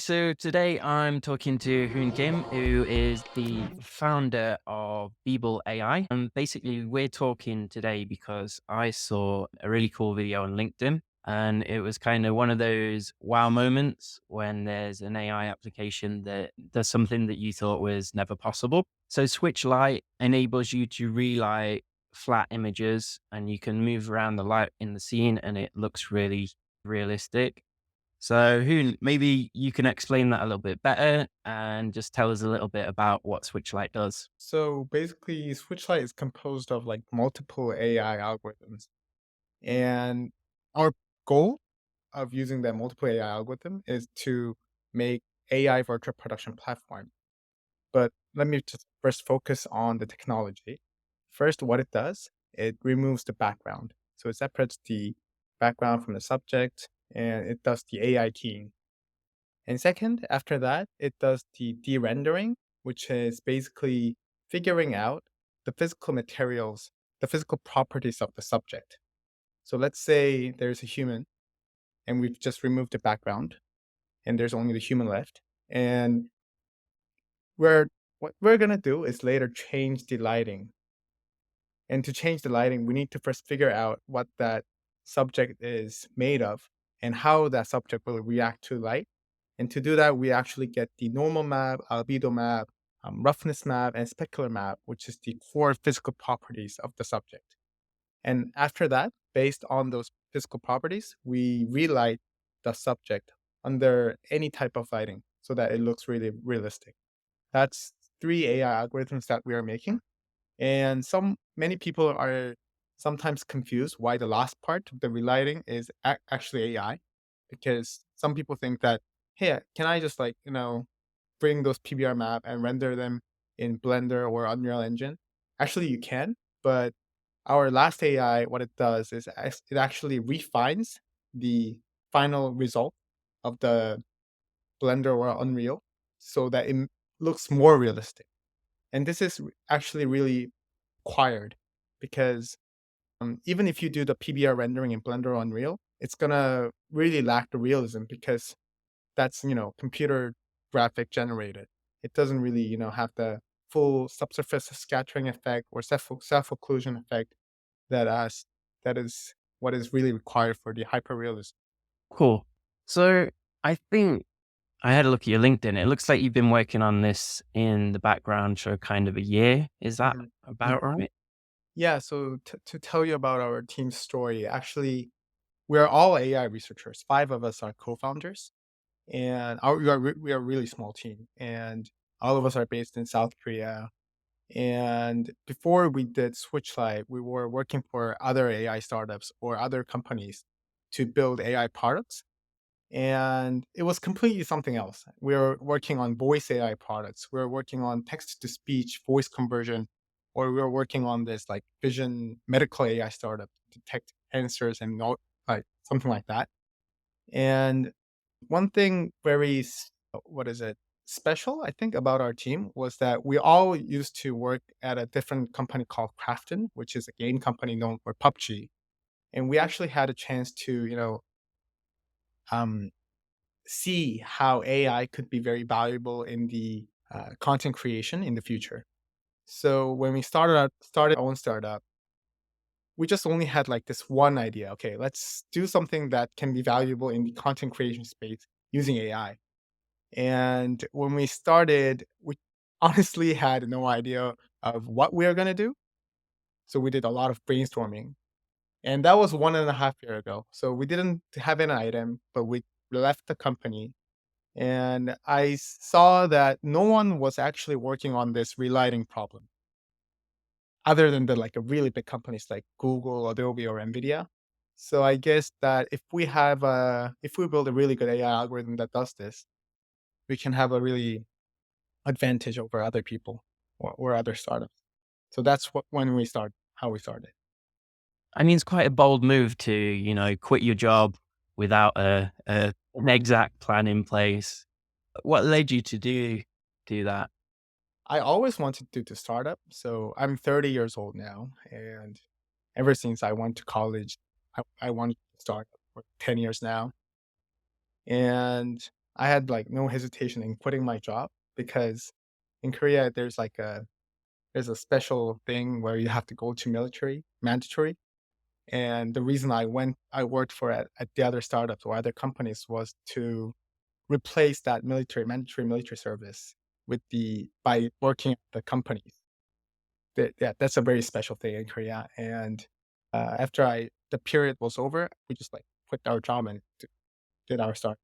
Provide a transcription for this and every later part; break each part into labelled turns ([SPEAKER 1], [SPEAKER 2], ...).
[SPEAKER 1] So today I'm talking to Hoon Kim, who is the founder of Beeble AI. And basically, we're talking today because I saw a really cool video on LinkedIn. And it was kind of one of those wow moments when there's an AI application that does something that you thought was never possible. So Switch Light enables you to relight flat images and you can move around the light in the scene and it looks really realistic. So, Hoon, maybe you can explain that a little bit better and just tell us a little bit about what Switchlight does.
[SPEAKER 2] So basically, Switchlight is composed of like multiple AI algorithms. And our goal of using that multiple AI algorithm is to make AI virtual production platform. But let me just first focus on the technology. First, what it does, it removes the background. So it separates the background from the subject and it does the AI keying. And second, after that, it does the de-rendering, which is basically figuring out the physical materials, the physical properties of the subject. So let's say there's a human and we've just removed the background and there's only the human left. And we're what we're gonna do is later change the lighting. And to change the lighting, we need to first figure out what that subject is made of and how that subject will react to light. And to do that, we actually get the normal map, albedo map, roughness map, and specular map, which is the core physical properties of the subject. And after that, based on those physical properties, we relight the subject under any type of lighting so that it looks really realistic. That's three AI algorithms that we are making. And many people are sometimes confused why the last part, the relighting, is actually AI, because some people think that, hey, can I just bring those PBR map and render them in Blender or Unreal Engine? Actually, you can, but our last AI, what it does is it actually refines the final result of the Blender or Unreal so that it looks more realistic. And this is actually really required because even if you do the PBR rendering in Blender or Unreal, it's gonna really lack the realism because that's computer graphic generated. It doesn't really have the full subsurface scattering effect or self occlusion effect that us that is what is really required for the hyperrealism.
[SPEAKER 1] Cool. So, I think I had a look at your LinkedIn. It looks like you've been working on this in the background for kind of a year. Is that
[SPEAKER 2] Mhm.
[SPEAKER 1] about right?
[SPEAKER 2] Yeah, so to tell you about our team's story, actually, we're all AI researchers. Five of us are co-founders, and we are a really small team, and all of us are based in South Korea. And before we did Switchlight, we were working for other AI startups or other companies to build AI products. And it was completely something else. We were working on voice AI products. We were working on text to speech voice conversion, or we were working on this like vision medical AI startup to detect cancers and like something like that. And one thing what is it, special, I think, about our team was that we all used to work at a different company called Crafton, which is a game company known for PUBG. And we actually had a chance to, um, see how AI could be very valuable in the content creation in the future. So when we started our own startup, we just only had like this one idea. Okay, let's do something that can be valuable in the content creation space using AI. And when we started, we honestly had no idea of what we were gonna do. So we did a lot of brainstorming. And that was 1.5 year ago. So we didn't have an item, but we left the company. And I saw that no one was actually working on this relighting problem other than the like a really big companies like Google, Adobe, or Nvidia. So I guess that if we build a really good AI algorithm that does this, we can have a really advantage over other people or other startups. So that's how we started.
[SPEAKER 1] I mean, it's quite a bold move to, quit your job without an exact plan in place. What led you to do that?
[SPEAKER 2] I always wanted to do the startup. So I'm 30 years old now. And ever since I went to college, I wanted to start for 10 years now. And I had like no hesitation in quitting my job because in Korea there's a special thing where you have to go to military mandatory. And the reason I worked for at the other startups or other companies was to replace that mandatory military service with the by working at the companies. Yeah, that's a very special thing in Korea. And after I the period was over, we just like quit our job and did our start.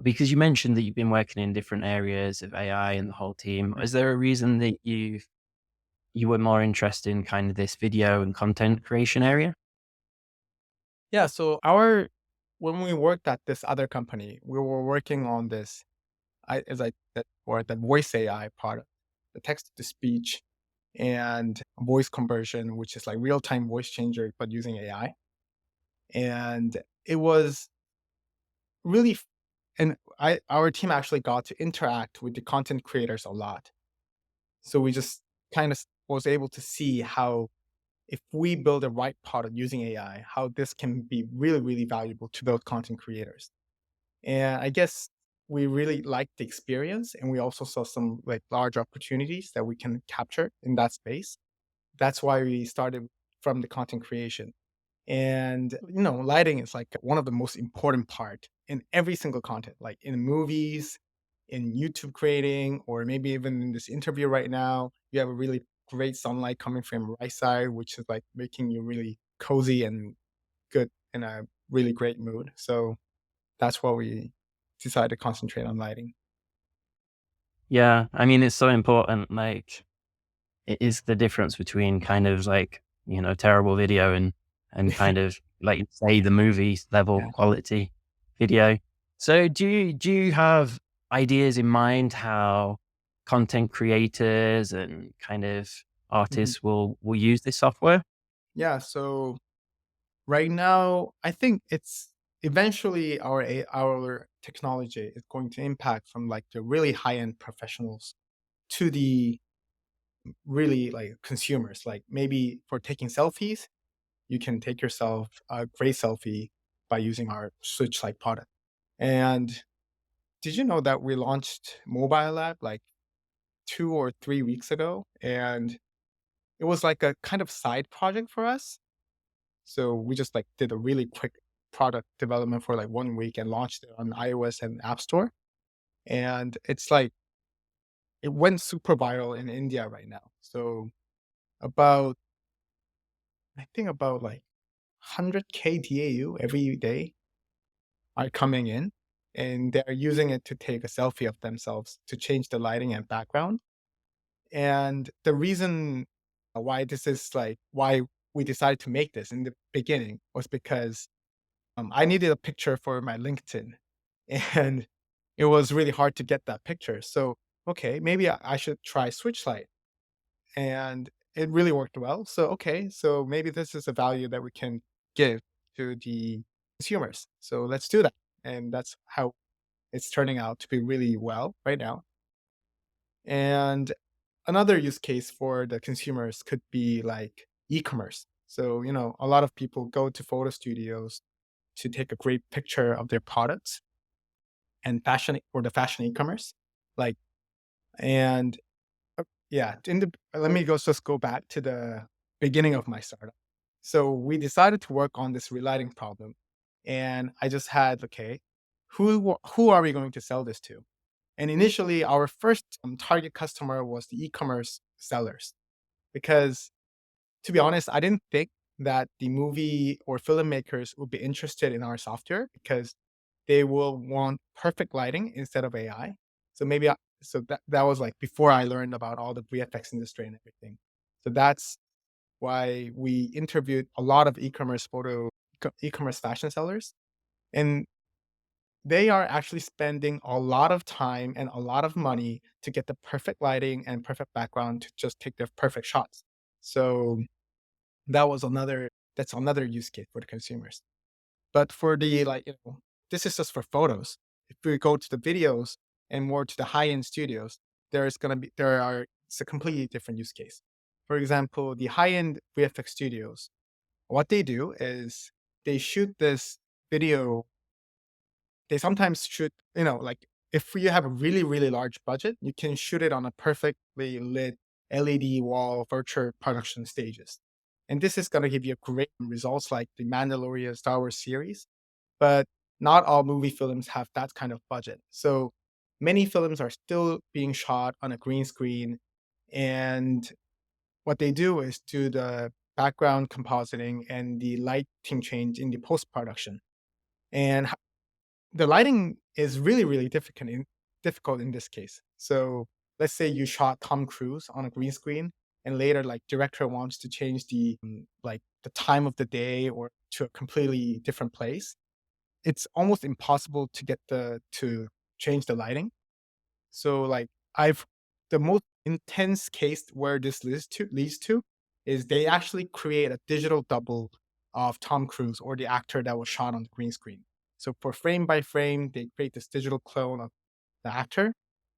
[SPEAKER 1] Because you mentioned that you've been working in different areas of AI and the whole team.
[SPEAKER 2] Mhm.
[SPEAKER 1] Is there a reason that you were more interested in kind of this video and content creation area?
[SPEAKER 2] Yeah, so our when we worked at this other company, we were working on this as I said, or the voice AI product, the text to speech and voice conversion, which is like real time voice changer, but using AI. And it was really, and our team actually got to interact with the content creators a lot. So we just kind of was able to see how if we build the right product using AI, how this can be really, really valuable to those content creators. And I guess we really liked the experience and we also saw some like large opportunities that we can capture in that space. That's why we started from the content creation. And lighting is like one of the most important part in every single content, like in movies, in YouTube creating, or maybe even in this interview right now, you have a really great sunlight coming from your right side, which is like making you really cozy and good in a really great mood. So that's why we decided to concentrate on lighting.
[SPEAKER 1] Yeah, I mean, it's so important. Like, it is the difference between kind of like, terrible video and kind of like you say the movie level
[SPEAKER 2] Yeah.
[SPEAKER 1] quality video. So do you have ideas in mind how content creators and kind of
[SPEAKER 2] Mhm.
[SPEAKER 1] artists will use this software?
[SPEAKER 2] Yeah. So right now, I think it's eventually our technology is going to impact from like the really high end professionals to the really like consumers. Like maybe for taking selfies, you can take yourself a great selfie by using our Switch like product. And did you know that we launched mobile app like 2 or 3 weeks ago? And it was like a kind of side project for us. So we just like did a really quick product development for like 1 week and launched it on iOS and App Store. And it's like it went super viral in India right now. So about I think about like 100K DAU every day are coming in and they're using it to take a selfie of themselves to change the lighting and background. And the reason why this is like why we decided to make this in the beginning was because I needed a picture for my LinkedIn, and it was really hard to get that picture. So, okay, maybe I should try Switchlight, and it really worked well. So, okay, so maybe this is a value that we can give to the consumers. So let's do that, and that's how it's turning out to be really well right now. And another use case for the consumers could be like e-commerce. So, a lot of people go to photo studios to take a great picture of their products and fashion or the fashion e-commerce. Like, and yeah, let me just go back to the beginning of my startup. So we decided to work on this relighting problem, and I just had okay, who are we going to sell this to? And initially, our first target customer was the e-commerce sellers because to be honest, I didn't think that the movie or filmmakers would be interested in our software because they will want perfect lighting instead of AI. So maybe so that was like before I learned about all the VFX industry and everything. So that's why we interviewed a lot of e-commerce fashion sellers, and they are actually spending a lot of time and a lot of money to get the perfect lighting and perfect background to just take the perfect shots. So that was that's another use case for the consumers. But for the this is just for photos. If we go to the videos and more to the high-end studios, it's a completely different use case. For example, the high-end VFX studios, what they do is they shoot this video they sometimes shoot, like if you have a really, really large budget, you can shoot it on a perfectly lit LED wall virtual production stages. And this is going to give you great results like the Mandalorian Star Wars series, but not all movie films have that kind of budget. So many films are still being shot on a green screen. And what they do is do the background compositing and the lighting change in the post production. And the lighting is really, really difficult in this case. So let's say you shot Tom Cruise on a green screen, and later, like director wants to change like the time of the day or to a completely different place. It's almost impossible to get the to change the lighting. So like I've the most intense case where this leads to is they actually create a digital double of Tom Cruise or the actor that was shot on the green screen. So for frame by frame, they create this digital clone of the actor,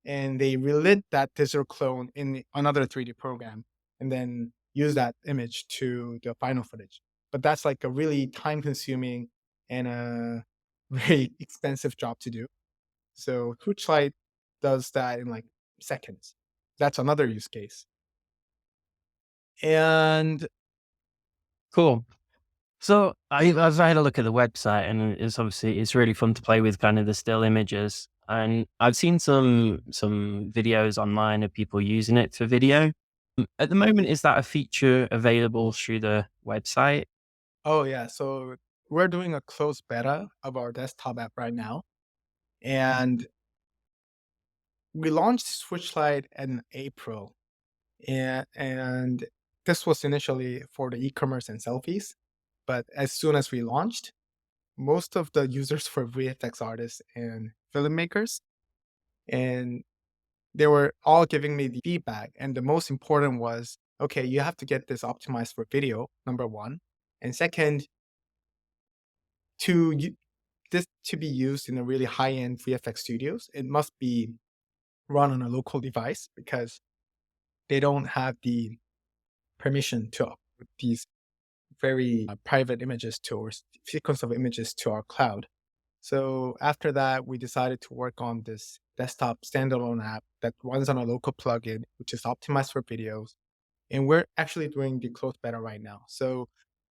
[SPEAKER 2] and they relit that digital clone in another 3D program, and then use that image to the final footage. But that's like a really time consuming and a very expensive job to do. So Hootlight does that in like seconds. That's another use case. And
[SPEAKER 1] Cool. So as I had a look at the website, and it's really fun to play with kind of the still images. And I've seen some videos online of people using it for video. At the moment, is that a feature available through the website?
[SPEAKER 2] oh yeah, so we're doing a closed beta of our desktop app right now. And we launched Switchlight in April. And this was initially for the e-commerce and selfies. But as soon as we launched, most of the users were VFX artists and filmmakers. And they were all giving me the feedback. And the most important was, okay, you have to get this optimized for video, number one. And second, to this to be used in a really high-end VFX studios, it must be run on a local device because they don't have the permission to upload these very private images to or sequence of images to our cloud. So after that, we decided to work on this desktop standalone app that runs on a local plugin, which is optimized for videos. And we're actually doing the closed beta right now. So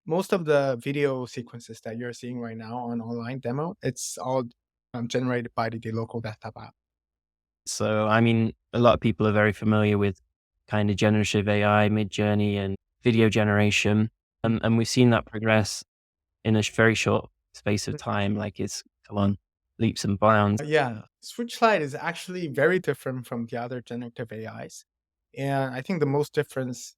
[SPEAKER 2] most of the video sequences that you're seeing right now on online demo, it's all generated by the local desktop app.
[SPEAKER 1] So, I mean, a lot of people are very familiar with kind of generative AI, mid-journey, and video generation. And we've seen that progress in a very short space of time. Like it's come on leaps and bounds.
[SPEAKER 2] Yeah, Switchlight is actually very different from the other generative AIs. And I think the most difference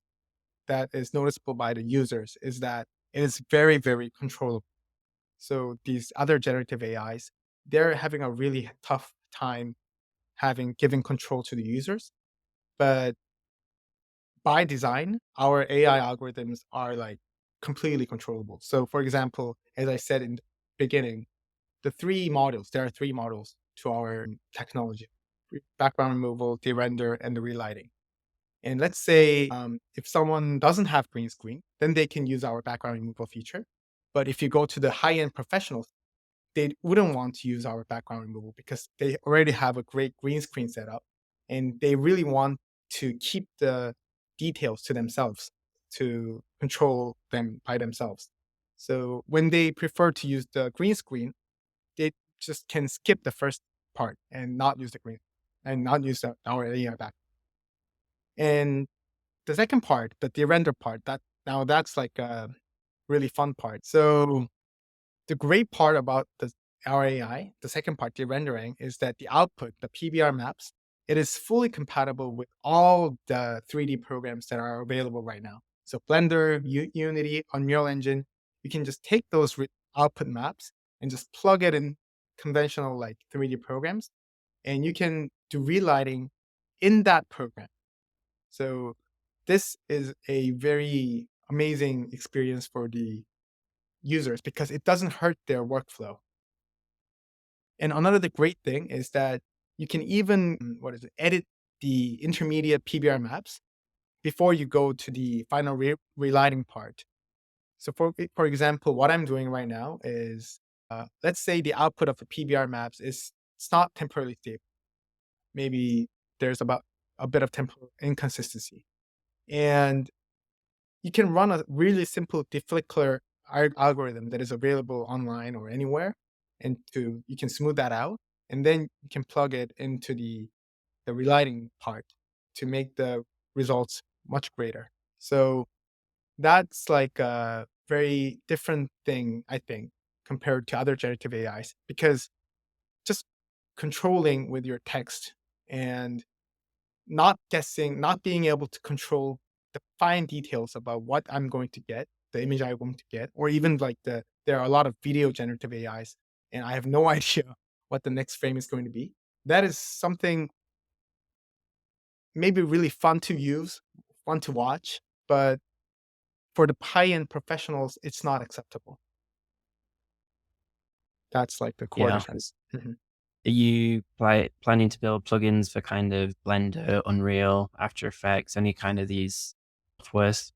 [SPEAKER 2] that is noticeable by the users is that it is very, very controllable. So these other generative AIs, they're having a really tough time having giving control to the users. But by design, our AI algorithms are like completely controllable. So for example, as I said in the beginning, there are three models to our technology: background removal, de-render, and the relighting. And let's say if someone doesn't have green screen, then they can use our background removal feature. But if you go to the high-end professionals, they wouldn't want to use our background removal because they already have a great green screen setup, and they really want to keep the details to themselves, to control them by themselves. So when they prefer to use the green screen, they just can skip the first part and not use the green and not use our AI back. And the second part, the de-render part, that's like a really fun part. So the great part about our AI, the second part, the rendering, is that the output, the PBR maps, it is fully compatible with all the 3D programs that are available right now. So Blender, Unity, Unreal Engine, you can just take those output maps and just plug it in conventional like 3D programs, and you can do relighting in that program. So this is a very amazing experience for the users because it doesn't hurt their workflow. And another great thing is that you can even edit the intermediate PBR maps before you go to the final relighting part. So for example, what I'm doing right now is let's say the output of the PBR maps is it's not temporally stable. Maybe there's about a bit of temporal inconsistency. And you can run a really simple deflicker algorithm that is available online or anywhere, and to you can smooth that out, and then you can plug it into the relighting part to make the results much greater. So that's like a very different thing, I think, compared to other generative AIs, because just controlling with your text and not guessing, not being able to control the fine details about what I'm going to get, the image I want to get, or even like there are a lot of video generative AIs, and I have no idea what the next frame is going to be. That is something maybe really fun to use, fun to watch, but for the high-end professionals, it's not acceptable. That's like the core
[SPEAKER 1] Yeah.
[SPEAKER 2] difference. Mhm.
[SPEAKER 1] Are you planning to build plugins for kind of Blender, Unreal, After Effects, any kind of these softwares?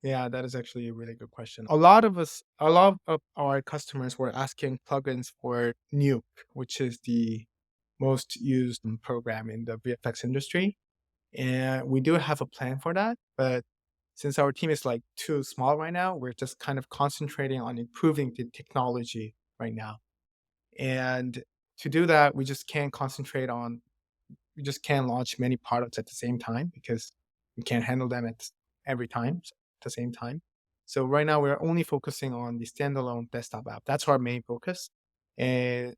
[SPEAKER 2] Yeah, that is actually a really good question. A lot of our customers were asking plugins for Nuke, which is the most used program in the VFX industry. And we do have a plan for that. But since our team is like too small right now, we're just kind of concentrating on improving the technology right now. And to do that, we just can't launch many products at the same time because we can't handle them at every time at the same time. So right now we're only focusing on the standalone desktop app. That's our main focus. And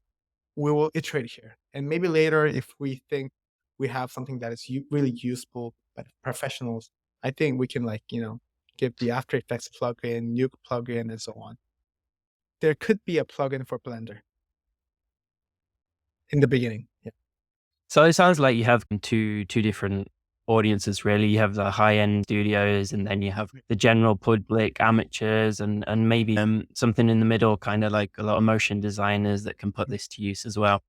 [SPEAKER 2] we will iterate here. And maybe later, if we think we have something that is really useful by professionals, I think we can give the After Effects plugin, Nuke plugin, and so on. There could be a plugin for Blender in the beginning. Yeah.
[SPEAKER 1] So it sounds like you have two different audiences really. You have the high end studios, and then you have the general public, amateurs, and maybe something in the middle, kind of like a lot of motion designers that can put this to use as well.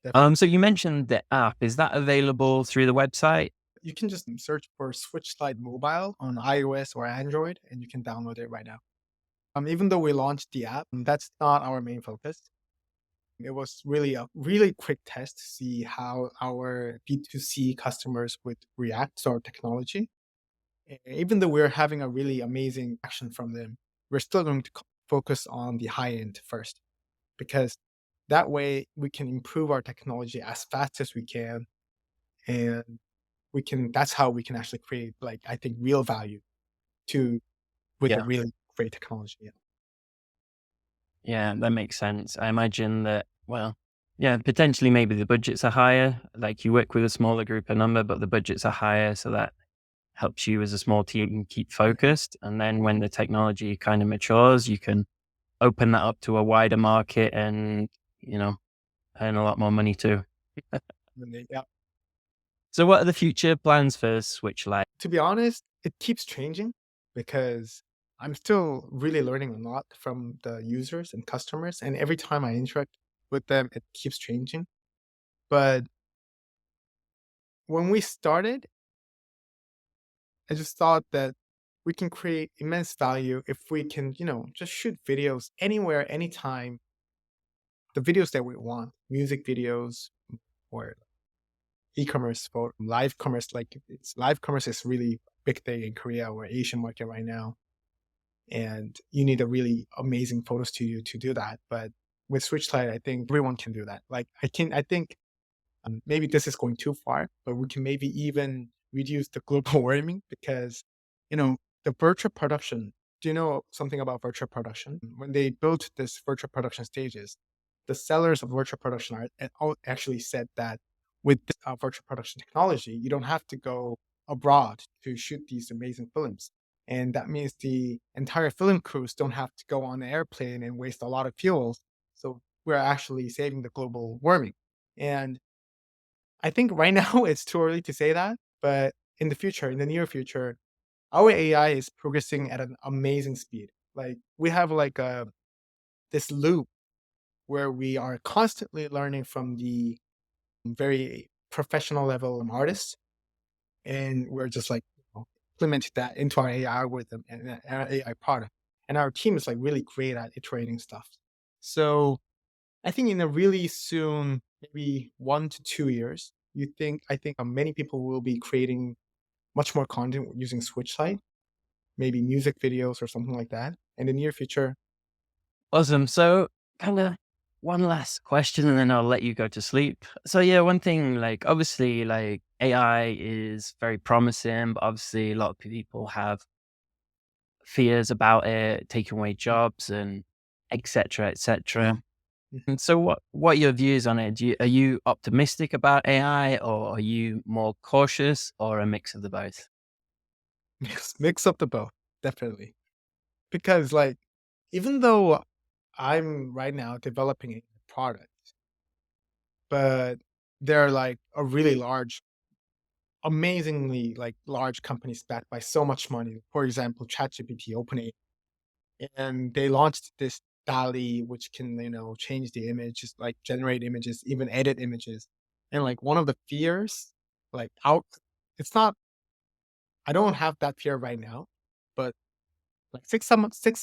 [SPEAKER 2] Definitely.
[SPEAKER 1] So you mentioned the app. Is that available through the website?
[SPEAKER 2] You can just search for Switch Lite Mobile on iOS or Android, and you can download it right now. Even though we launched the app, that's not our main focus. It was really a really quick test to see how our B2C customers would react to our technology. Even though we're having a really amazing action from them, we're still going to focus on the high end first, because that way we can improve our technology as fast as we can, and that's how we can actually create, like, I think, real value to with a
[SPEAKER 1] Yeah.
[SPEAKER 2] really great technology. Yeah.
[SPEAKER 1] Yeah, that makes sense. I imagine that, well, yeah, potentially maybe the budgets are higher. Like you work with a smaller group of number, but the budgets are higher. So that helps you as a small team keep focused. And then when the technology kind of matures, you can open that up to a wider market and, you know, earn a lot more money too.
[SPEAKER 2] Yeah.
[SPEAKER 1] So what are the future plans for Switch Lite?
[SPEAKER 2] To be honest, it keeps changing because I'm still really learning a lot from the users and customers, and every time I interact with them, it keeps changing. But when we started, I just thought that we can create immense value if we can, just shoot videos anywhere, anytime, the videos that we want, music videos or e-commerce for live commerce. Like, it's live commerce is really big thing in Korea or Asian market right now. And you need a really amazing photo studio to do that. But with Switchlight, I think everyone can do that. Like, I think maybe this is going too far, but we can maybe even reduce the global warming because, you know, the virtual production. Do you know something about virtual production? When they built this virtual production stages, the sellers of virtual production actually said that with this virtual production technology, you don't have to go abroad to shoot these amazing films. And that means the entire film crews don't have to go on an airplane and waste a lot of fuel. So we're actually saving the global warming. And I think right now it's too early to say that, but in the future, in the near future, our AI is progressing at an amazing speed. Like, we have like this loop where we are constantly learning from the very professional level artists, and we're just like, implement that into our AI algorithm and our AI product. And our team is like really great at iterating stuff. So I think in a really soon, maybe 1 to 2 years, I think, many people will be creating much more content using Switchlight, maybe music videos or something like that. In the near future.
[SPEAKER 1] Awesome. So, kind of one last question, and then I'll let you go to sleep. So, yeah, one thing, like, obviously, like, AI is very promising, but obviously, a lot of people have fears about it taking away jobs and et cetera, et cetera.
[SPEAKER 2] Mhm.
[SPEAKER 1] And so, what are your views on it? Are you optimistic about AI, or are you more cautious, or a mix of the both?
[SPEAKER 2] Mix up the both, definitely. Because, like, even though I'm right now developing a product, but they're like a really large, amazingly like large companies backed by so much money. For example, ChatGPT, OpenAI, and they launched this DALI, which can, change the images, like generate images, even edit images. And like one of the fears, like out, it's not. I don't have that fear right now, but like 6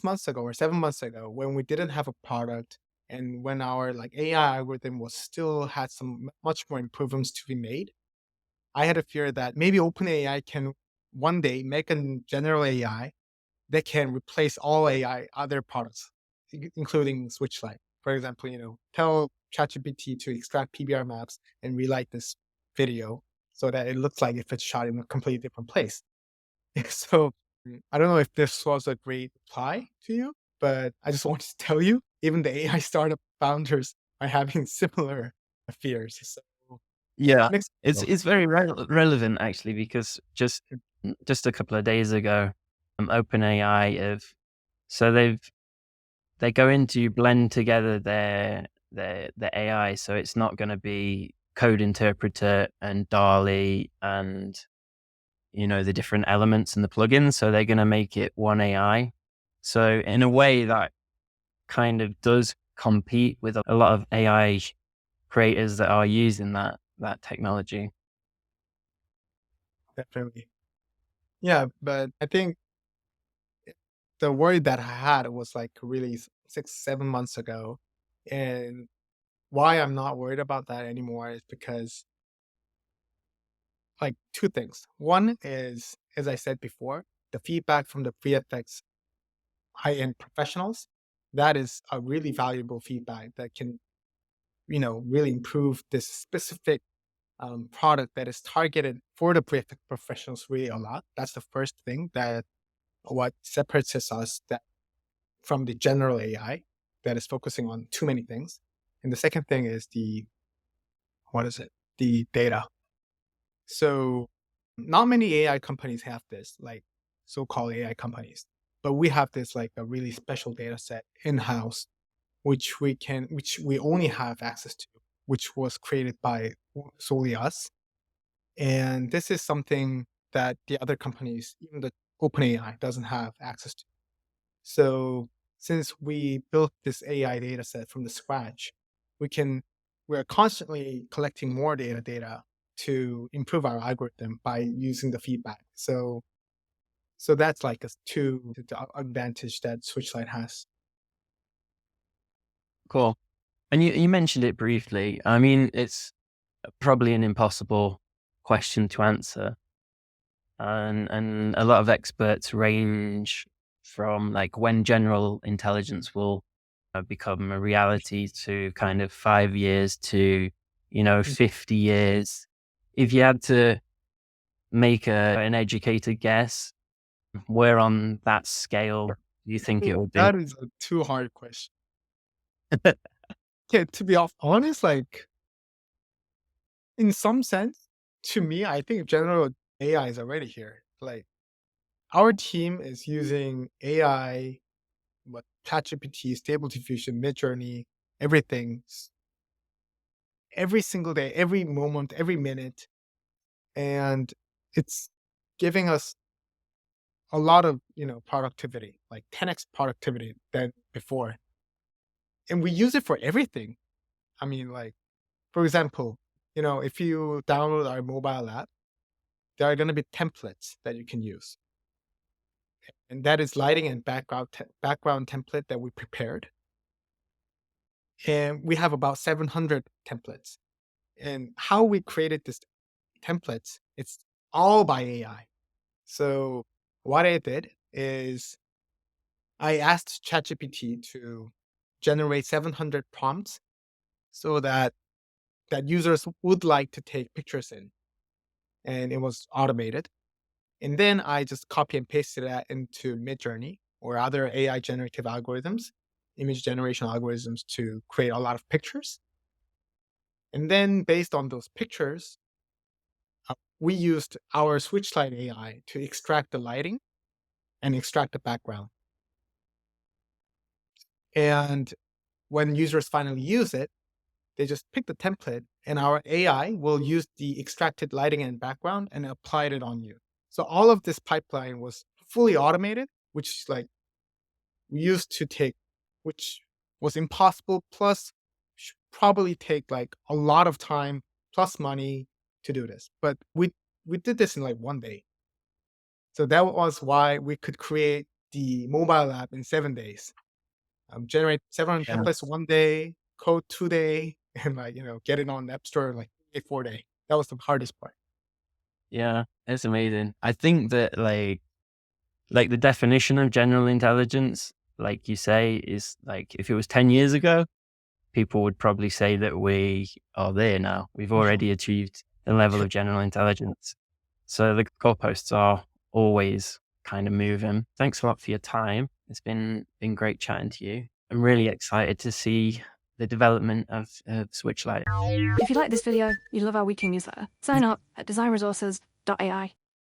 [SPEAKER 2] months ago or 7 months ago, when we didn't have a product, and when our like AI algorithm was still had some much more improvements to be made, I had a fear that maybe OpenAI can one day make a general AI that can replace all AI other products, including Switchlight. For example, tell ChatGPT to extract PBR maps and relight this video so that it looks like if it's shot in a completely different place. So, I don't know if this was a great reply to you, but I just wanted to tell you, even the AI startup founders are having similar fears. So
[SPEAKER 1] Yeah,
[SPEAKER 2] mixed both.
[SPEAKER 1] it's very relevant actually, because just a couple of days ago, OpenAI have so they're going to blend together their AI, so it's not going to be code interpreter and DALI and the different elements and the plugins. So they're going to make it one AI. So in a way, that kind of does compete with a lot of AI creators that are using that technology.
[SPEAKER 2] Definitely. Yeah, but I think the worry that I had was like really 6, 7 months ago. And why I'm not worried about that anymore is because, like, two things. One is, as I said before, the feedback from the VFX high-end professionals. That is a really valuable feedback that can, really improve this specific product that is targeted for the VFX professionals really a lot. That's the first thing that what separates us that from the general AI that is focusing on too many things. And the second thing is the what is it? The data. So not many AI companies have this, like so-called AI companies, but we have this like a really special data set in-house, which we only have access to, which was created by solely us. And this is something that the other companies, even the OpenAI, doesn't have access to. So since we built this AI data set from the scratch, we can we're constantly collecting more data to improve our algorithm by using the feedback. So that's like a two the advantage that Switchlight has.
[SPEAKER 1] Cool. And you mentioned it briefly. I mean, it's probably an impossible question to answer. And a lot of experts range from like when general intelligence will become a reality to kind of 5 years to 50 years. If you had to make an educated guess, where on that scale do you think it would be?
[SPEAKER 2] That is a too hard question. Yeah, to be honest, like in some sense, to me, I think general AI is already here. Like our team is using AI, what ChatGPT, Stable Diffusion, Midjourney, everything, every single day, every moment, every minute, and it's giving us a lot of productivity, like 10x productivity than before, and we use it for everything. I mean, like for example, if you download our mobile app, there are going to be templates that you can use, and that is lighting and background template that we prepared. and we have about 700 templates. And how we created this templates, it's all by AI. So what I did is I asked ChatGPT to generate 700 prompts so that users would like to take pictures in, and it was automated. And then I just copy and pasted that into Midjourney or other AI generative algorithms, image generation algorithms to create a lot of pictures. And then based on those pictures, we used our Switchlight AI to extract the lighting and extract the background. And when users finally use it, they just pick the template and our AI will use the extracted lighting and background and apply it on you. So all of this pipeline was fully automated, which like we used to take, which was impossible, plus should probably take like a lot of time plus money to do this. But we did this in like 1 day. So that was why we could create the mobile app in 7 days. Generate 700
[SPEAKER 1] Yeah.
[SPEAKER 2] templates 1 day, code 2 day, and like get it on the App Store like 4 day. That was the hardest part.
[SPEAKER 1] Yeah, it's amazing. I think that like the definition of general intelligence, like you say, is like if it was 10 years ago, people would probably say that we are there now. We've already achieved the level of general intelligence. So the goalposts are always kind of moving. Thanks a lot for your time. It's been great chatting to you. I'm really excited to see the development of Switchlight.
[SPEAKER 3] If you like this video, you love our weekly newsletter, sign up at designresources.ai.